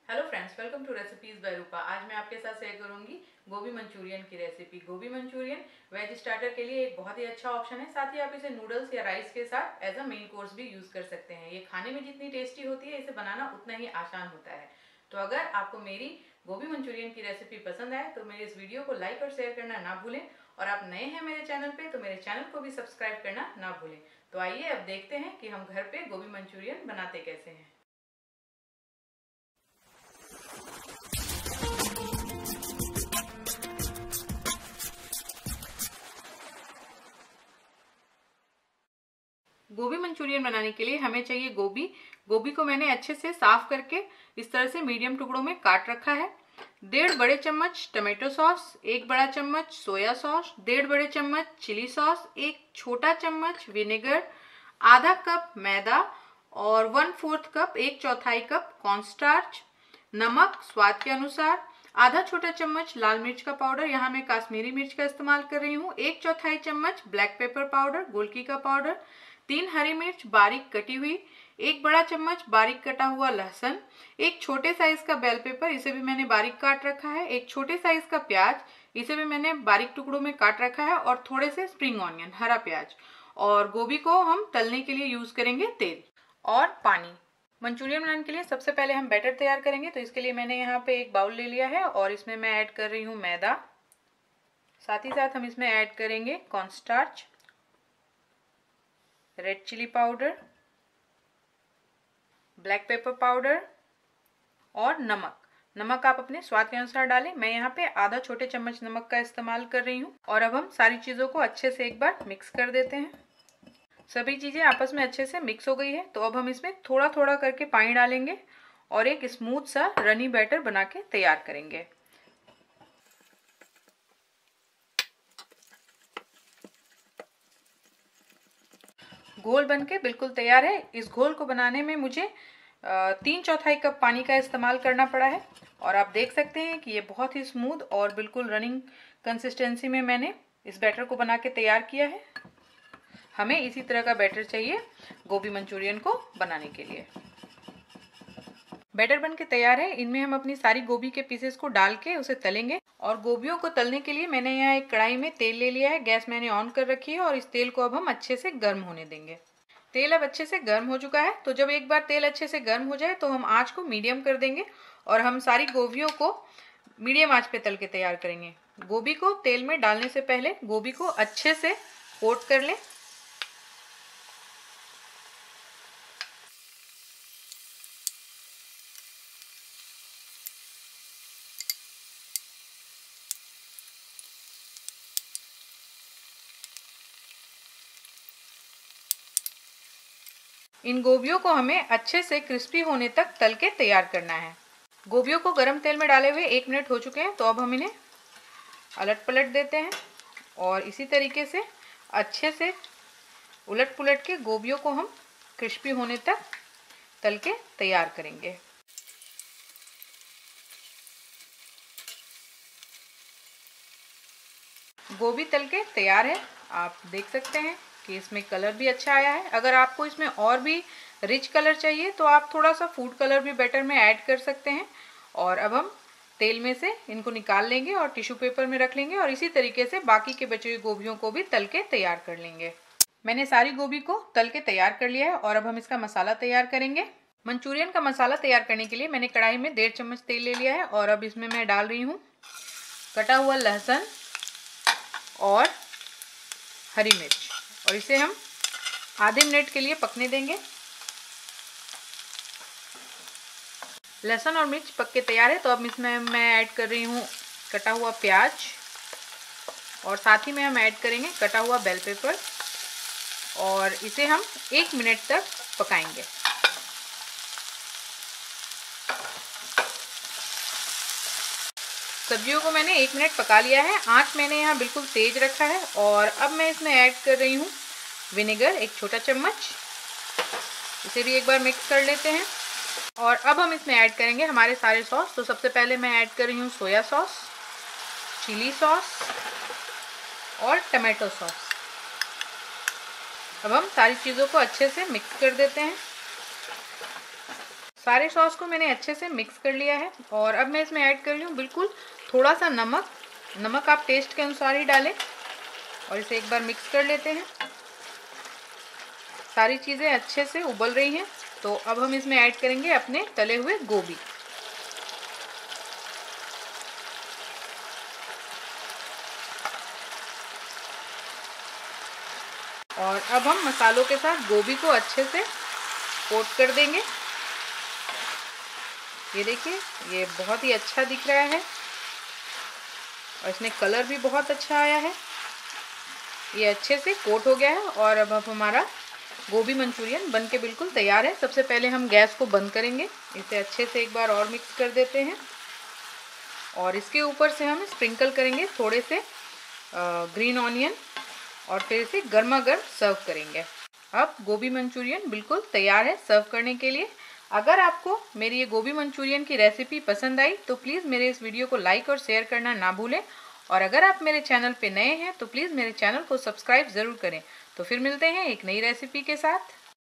Hello friends, welcome to recipes by Rupa. आज मैं आपके साथ शेयर करूंगी गोभी मंचूरियन की रेसिपी। गोभी मंचूरियन वेज स्टार्टर के लिए एक बहुत ही अच्छा ऑप्शन है। साथ ही आप इसे नूडल्स या राइस के साथ एज अ मेन कोर्स भी यूज कर सकते हैं। ये खाने में जितनी टेस्टी होती है, इसे बनाना उतना ही आसान होता है। तो अगर आपको मेरी गोभी मंचूरियन की रेसिपी पसंद आए तो मेरे इस वीडियो को लाइक और शेयर करना ना भूलें। और आप नए हैं मेरे चैनल पे तो मेरे चैनल को भी सब्सक्राइब करना ना भूलें। तो आइए अब देखते हैं कि हम घर पे गोभी मंचूरियन बनाते कैसे हैं। गोभी मंचूरियन बनाने के लिए हमें चाहिए गोभी। गोभी को मैंने अच्छे से साफ करके इस तरह से मीडियम टुकड़ों में काट रखा है। 1.5 बड़े चम्मच टमाटो सॉस, 1 बड़ा चम्मच सोया सॉस, 1.5 बड़े चम्मच चिली सॉस, 1 छोटा चम्मच विनेगर, आधा कप मैदा और 1/4 कप 1/4 कप कॉर्नस्टार्च, नमक स्वाद के अनुसार, आधा छोटा चम्मच लाल मिर्च का पाउडर, यहाँ मैं काश्मीरी मिर्च का इस्तेमाल कर रही हूँ, 1/4 चम्मच ब्लैक पेपर पाउडर गोलकी का पाउडर, 3 हरी मिर्च बारीक कटी हुई, 1 बड़ा चम्मच बारीक कटा हुआ लहसुन, 1 छोटे साइज का बेल पेपर, इसे भी मैंने बारीक काट रखा है, 1 छोटे साइज का प्याज, इसे भी मैंने बारीक टुकड़ों में काट रखा है, और थोड़े से स्प्रिंग ऑनियन हरा प्याज। और गोभी को हम तलने के लिए यूज करेंगे तेल और पानी। मंचूरियन बनाने के लिए सबसे पहले हम बैटर तैयार करेंगे। तो इसके लिए मैंने यहाँ पे एक बाउल ले लिया है और इसमें मैं ऐड कर रही हूँ मैदा। साथ ही साथ हम इसमें ऐड करेंगे cornstarch, red chilli powder, black pepper powder और नमक। नमक आप अपने स्वाद के अनुसार डालें। मैं यहाँ पे आधा छोटे चम्मच नमक का इस्तेमाल कर रही हूँ। और अब हम सारी चीज़ों को अच्छे से एक बार मिक्स कर देते हैं। सभी चीज़ें आपस में अच्छे से मिक्स हो गई है। तो अब हम इसमें थोड़ा थोड़ा करके पानी डालेंगे और एक स्मूथ सा रनी बैटर बना के तैयार करेंगे। घोल बनके बिल्कुल तैयार है। इस घोल को बनाने में मुझे 3/4 कप पानी का इस्तेमाल करना पड़ा है। और आप देख सकते हैं कि ये बहुत ही स्मूथ और बिल्कुल रनिंग कंसिस्टेंसी में मैंने इस बैटर को बना के तैयार किया है। हमें इसी तरह का बैटर चाहिए गोभी मंचूरियन को बनाने के लिए। बैटर बनके तैयार है। इनमें हम अपनी सारी गोभी के पीसेस को डाल के उसे तलेंगे। और गोभियों को तलने के लिए मैंने यहाँ एक कढ़ाई में तेल ले लिया है। गैस मैंने ऑन कर रखी है और इस तेल को अब हम अच्छे से गर्म होने देंगे। तेल अब अच्छे से गर्म हो चुका है। तो जब एक बार तेल अच्छे से गर्म हो जाए तो हम आंच को मीडियम कर देंगे और हम सारी गोभियों को मीडियम आंच पे तल के तैयार करेंगे। गोभी को तेल में डालने से पहले गोभी को अच्छे से कोट कर लें। इन गोभियों को हमें अच्छे से क्रिस्पी होने तक तल के तैयार करना है। गोभियों को गरम तेल में डाले हुए 1 मिनट हो चुके हैं। तो अब हम इन्हें अलट पलट देते हैं और इसी तरीके से अच्छे से उलट पुलट के गोभियों को हम क्रिस्पी होने तक तल के तैयार करेंगे। गोभी तल के तैयार है। आप देख सकते हैं कि इसमें कलर भी अच्छा आया है। अगर आपको इसमें और भी रिच कलर चाहिए तो आप थोड़ा सा फूड कलर भी बैटर में ऐड कर सकते हैं। और अब हम तेल में से इनको निकाल लेंगे और टिश्यू पेपर में रख लेंगे और इसी तरीके से बाकी के बचे हुए गोभियों को भी तल के तैयार कर लेंगे। मैंने सारी गोभी को तल के तैयार कर लिया है और अब हम इसका मसाला तैयार करेंगे। मंचूरियन का मसाला तैयार करने के लिए मैंने कढ़ाई में 1.5 चम्मच तेल ले लिया है और अब इसमें मैं डाल रही हूँ कटा हुआ लहसुन और हरी मिर्च और इसे हम आधे मिनट के लिए पकने देंगे। लहसुन और मिर्च पक के तैयार है। तो अब इसमें मैं ऐड कर रही हूँ कटा हुआ प्याज और साथ ही में हम ऐड करेंगे कटा हुआ बेल पेपर और इसे हम 1 मिनट तक पकाएंगे। सब्जियों को मैंने 1 मिनट पका लिया है। आंच मैंने यहाँ बिल्कुल तेज रखा है और अब मैं इसमें ऐड कर रही हूँ विनेगर 1 छोटा चम्मच। इसे भी एक बार मिक्स कर लेते हैं। और अब हम इसमें ऐड करेंगे हमारे सारे सॉस। तो सबसे पहले मैं ऐड कर रही हूँ सोया सॉस, चिली सॉस और टमाटो सॉस। अब हम सारी चीज़ों को अच्छे से मिक्स कर देते हैं। सारे सॉस को मैंने अच्छे से मिक्स कर लिया है और अब मैं इसमें ऐड कर रही हूँ बिल्कुल थोड़ा सा नमक। नमक आप टेस्ट के अनुसार ही डालें और इसे एक बार मिक्स कर लेते हैं। सारी चीज़ें अच्छे से उबल रही हैं, तो अब हम इसमें ऐड करेंगे अपने तले हुए गोभी। और अब हम मसालों के साथ गोभी को अच्छे से कोट कर देंगे। ये देखिए, ये बहुत ही अच्छा दिख रहा है और इसमें कलर भी बहुत अच्छा आया है। ये अच्छे से कोट हो गया है और अब हमारा गोभी मंचूरियन बनके बिल्कुल तैयार है। सबसे पहले हम गैस को बंद करेंगे, इसे अच्छे से एक बार और मिक्स कर देते हैं और इसके ऊपर से हम स्प्रिंकल करेंगे थोड़े से ग्रीन ऑनियन और फिर इसे गर्मा गर्म सर्व करेंगे। अब गोभी मंचूरियन बिल्कुल तैयार है सर्व करने के लिए। अगर आपको मेरी ये गोभी मंचूरियन की रेसिपी पसंद आई तो प्लीज़ मेरे इस वीडियो को लाइक और शेयर करना ना भूलें और अगर आप मेरे चैनल पे नए हैं तो प्लीज़ मेरे चैनल को सब्सक्राइब ज़रूर करें। तो फिर मिलते हैं एक नई रेसिपी के साथ।